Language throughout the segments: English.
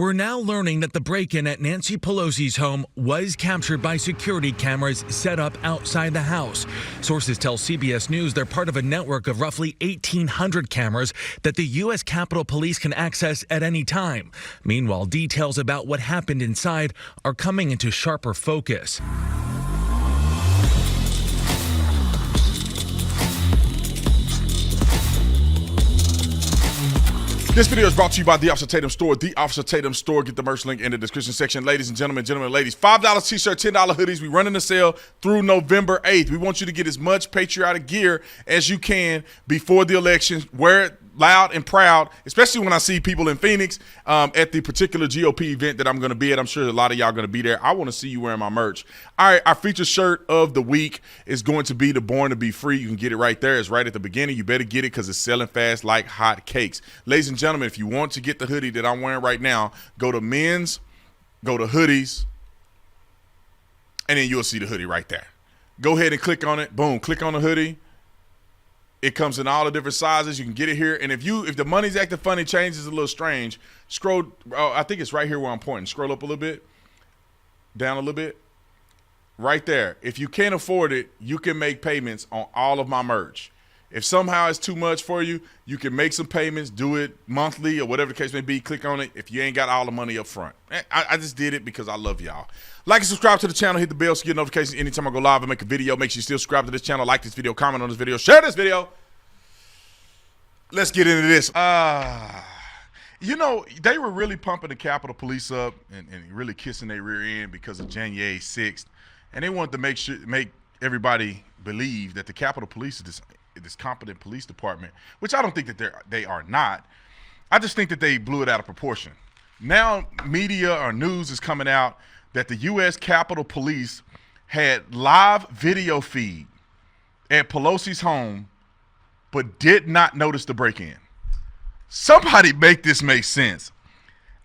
We're now learning that the break-in at Nancy Pelosi's home was captured by security cameras set up outside the house. Sources tell CBS News they're part of a network of roughly 1,800 cameras that the U.S. Capitol Police can access at any time. Meanwhile, details about what happened inside are coming into sharper focus. This video is brought to you by The Officer Tatum Store. The Officer Tatum Store. Get the merch link in the description section. Ladies and gentlemen, ladies, $5 t-shirt, $10 hoodies. We running the sale through November 8th. We want you to get as much patriotic gear as you can before the election. Wear it loud and proud, especially when I see people in Phoenix at the particular GOP event that I'm going to be at. I'm sure a lot of y'all are going to be there. I want to see you wearing my merch. All right, our featured shirt of the week is going to be the Born to Be Free. You can get it right there. It's right at the beginning. You better get it because it's selling fast like hot cakes. Ladies and gentlemen, if you want to get the hoodie that I'm wearing right now, go to men's, go to hoodies, and then you'll see the hoodie right there. Go ahead and click on it. Boom, click on the hoodie. It comes in all the different sizes. You can get it here. And if the money's acting funny, changes a little strange, scroll. I think it's right here where I'm pointing. Scroll up a little bit, down a little bit. Right there. If you can't afford it, you can make payments on all of my merch. If somehow it's too much for you, you can make some payments, do it monthly or whatever the case may be. Click on it if you ain't got all the money up front. I just did it because I love y'all. Like and subscribe to the channel. Hit the bell so you get notifications anytime I go live and make a video. Make sure you still subscribe to this channel. Like this video. Comment on this video. Share this video. Let's get into this. You know, they were really pumping the Capitol Police up and really kissing their rear end because of January 6th. And they wanted to make everybody believe that the Capitol Police is this competent police department, which I don't think that they are not. I just think that they blew it out of proportion. Now media or news is coming out that the U.S. Capitol Police had live video feed at Pelosi's home, but did not notice the break-in. Somebody make this make sense.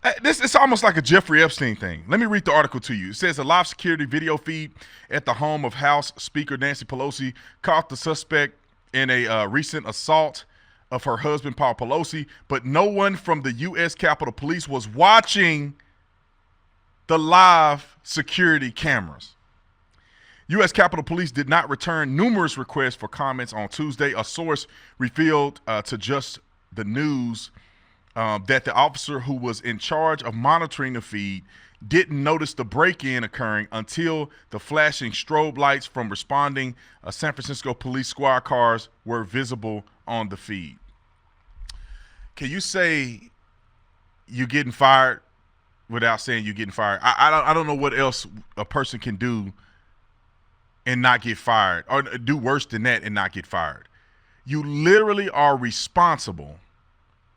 It's almost like a Jeffrey Epstein thing. Let me read the article to you. It says a live security video feed at the home of House Speaker Nancy Pelosi caught the suspect in a recent assault of her husband, Paul Pelosi, but no one from the U.S. Capitol Police was watching the live security cameras. U.S. Capitol Police did not return numerous requests for comments on Tuesday. A source revealed to Just the News that the officer who was in charge of monitoring the feed didn't notice the break-in occurring until the flashing strobe lights from responding San Francisco police squad cars were visible on the feed. Can you say you're getting fired without saying you're getting fired? I don't know what else a person can do and not get fired, or do worse than that and not get fired. You literally are responsible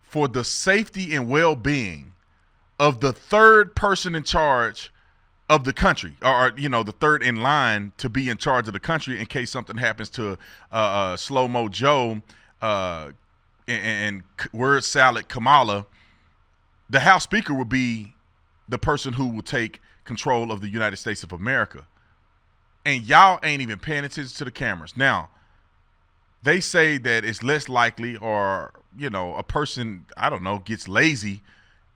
for the safety and well-being of the third person in charge of the country, or the third in line to be in charge of the country in case something happens to Slow-Mo Joe and word salad Kamala. The House Speaker will be the person who will take control of the United States of America. And y'all ain't even paying attention to the cameras. Now, they say that it's less likely, or, a person, I don't know, gets lazy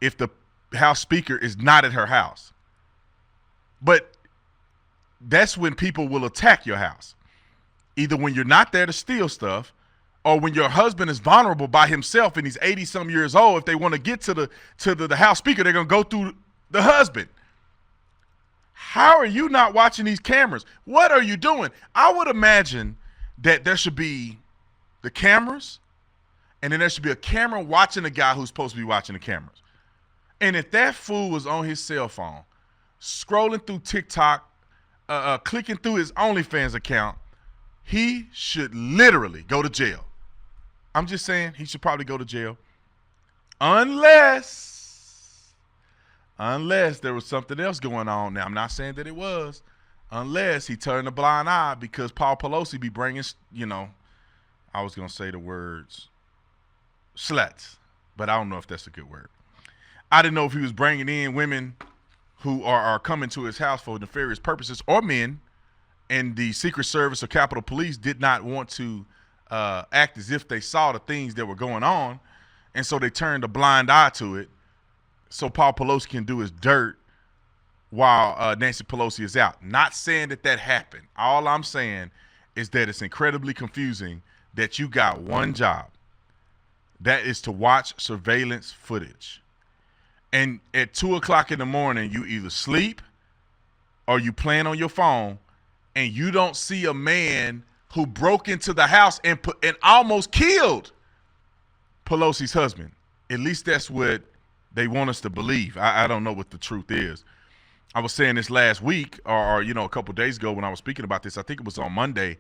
if the House Speaker is not at her house. But that's when people will attack your house. Either when you're not there to steal stuff, or when your husband is vulnerable by himself and he's 80-some years old. If they want to get to the House Speaker, they're going to go through the husband. How are you not watching these cameras? What are you doing? I would imagine that there should be the cameras, and then there should be a camera watching the guy who's supposed to be watching the cameras. And if that fool was on his cell phone, scrolling through TikTok, clicking through his OnlyFans account, he should literally go to jail. I'm just saying he should probably go to jail. Unless there was something else going on. Now, I'm not saying that it was. Unless he turned a blind eye because Paul Pelosi be bringing, I was going to say the words sluts, but I don't know if that's a good word. I didn't know if he was bringing in women who are coming to his house for nefarious purposes, or men, and the Secret Service or Capitol Police did not want to act as if they saw the things that were going on, and so they turned a blind eye to it. so Paul Pelosi can do his dirt while Nancy Pelosi is out. Not saying that happened. All I'm saying is that it's incredibly confusing that you got one job. That is to watch surveillance footage. And at 2 o'clock in the morning, you either sleep or you playing on your phone, and you don't see a man who broke into the house and almost killed Pelosi's husband. At least that's what they want us to believe. I don't know what the truth is. I was saying this last week or a couple days ago when I was speaking about this, I think it was on Monday,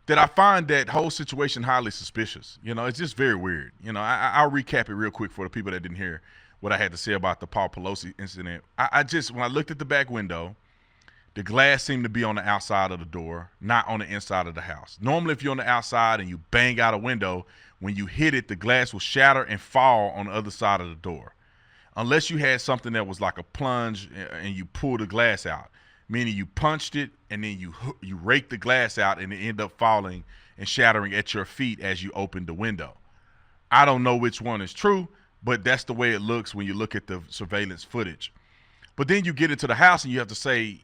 that I find that whole situation highly suspicious. It's just very weird. I'll recap it real quick for the people that didn't hear what I had to say about the Paul Pelosi incident. When I looked at the back window, the glass seemed to be on the outside of the door, not on the inside of the house. Normally, if you're on the outside and you bang out a window, when you hit it, the glass will shatter and fall on the other side of the door. Unless you had something that was like a plunge and you pull the glass out, meaning you punched it and then you rake the glass out and it end up falling and shattering at your feet as you open the window. I don't know which one is true, but that's the way it looks when you look at the surveillance footage. But then you get into the house and you have to say,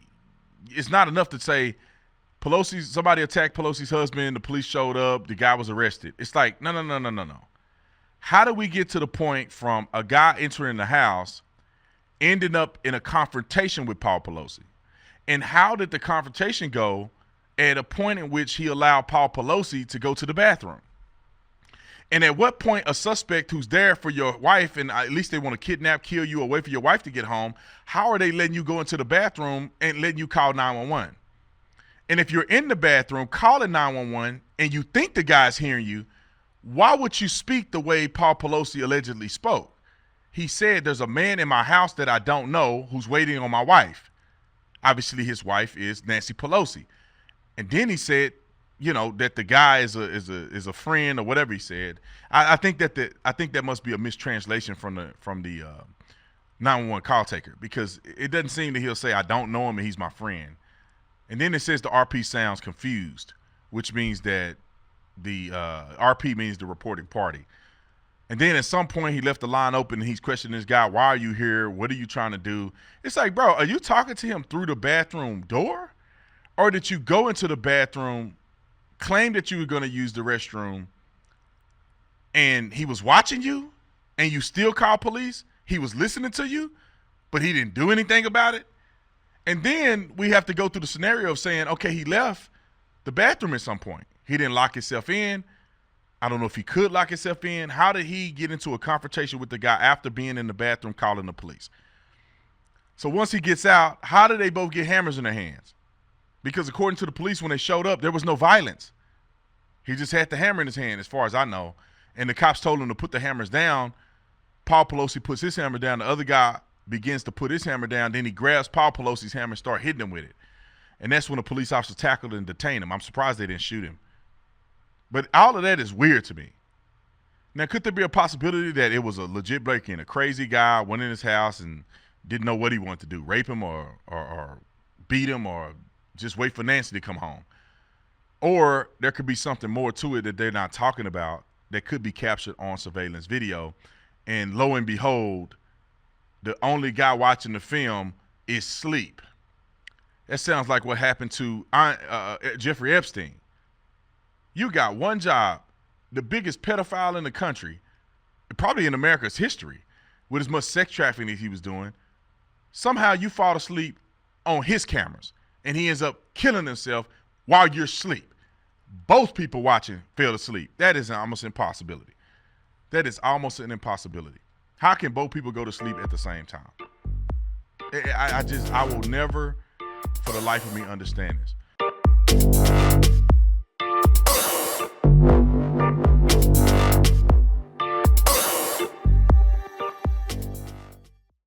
it's not enough to say somebody attacked Pelosi's husband, the police showed up, the guy was arrested. It's like, no. How do we get to the point from a guy entering the house ending up in a confrontation with Paul Pelosi? And how did the confrontation go at a point in which he allowed Paul Pelosi to go to the bathroom? And at what point a suspect who's there for your wife, and at least they want to kidnap, kill you, or wait for your wife to get home, how are they letting you go into the bathroom and letting you call 911? And if you're in the bathroom calling 911 and you think the guy's hearing you, why would you speak the way Paul Pelosi allegedly spoke? He said, there's a man in my house that I don't know who's waiting on my wife. Obviously, his wife is Nancy Pelosi. And then he said, that the guy is a friend or whatever he said. I think that must be a mistranslation from the 911 call taker, because it doesn't seem that he'll say, I don't know him and he's my friend. And then it says the RP sounds confused, which means that the RP means the reporting party. And then at some point he left the line open and he's questioning this guy, why are you here? What are you trying to do? It's like, bro, are you talking to him through the bathroom door? Or did you go into the bathroom, claim that you were going to use the restroom, and he was watching you and you still call police? He was listening to you, but he didn't do anything about it? And then we have to go through the scenario of saying, okay, he left the bathroom at some point. He didn't lock himself in. I don't know if he could lock himself in. How did he get into a confrontation with the guy after being in the bathroom calling the police? So once he gets out, how did they both get hammers in their hands? Because according to the police, when they showed up, there was no violence. He just had the hammer in his hand, as far as I know. And the cops told him to put the hammers down. Paul Pelosi puts his hammer down. The other guy begins to put his hammer down. Then he grabs Paul Pelosi's hammer and start hitting him with it. And that's when the police officer tackled and detained him. I'm surprised they didn't shoot him. But all of that is weird to me. Now, could there be a possibility that it was a legit break-in? A crazy guy went in his house and didn't know what he wanted to do, rape him or beat him or just wait for Nancy to come home? Or there could be something more to it that they're not talking about that could be captured on surveillance video. And lo and behold, the only guy watching the film is sleep. That sounds like what happened to Jeffrey Epstein. You got one job, the biggest pedophile in the country, probably in America's history, with as much sex trafficking as he was doing. Somehow you fall asleep on his cameras, and he ends up killing himself while you're asleep. Both people watching fell asleep. That is almost an impossibility. That is almost an impossibility. How can both people go to sleep at the same time? I will never, for the life of me, understand this.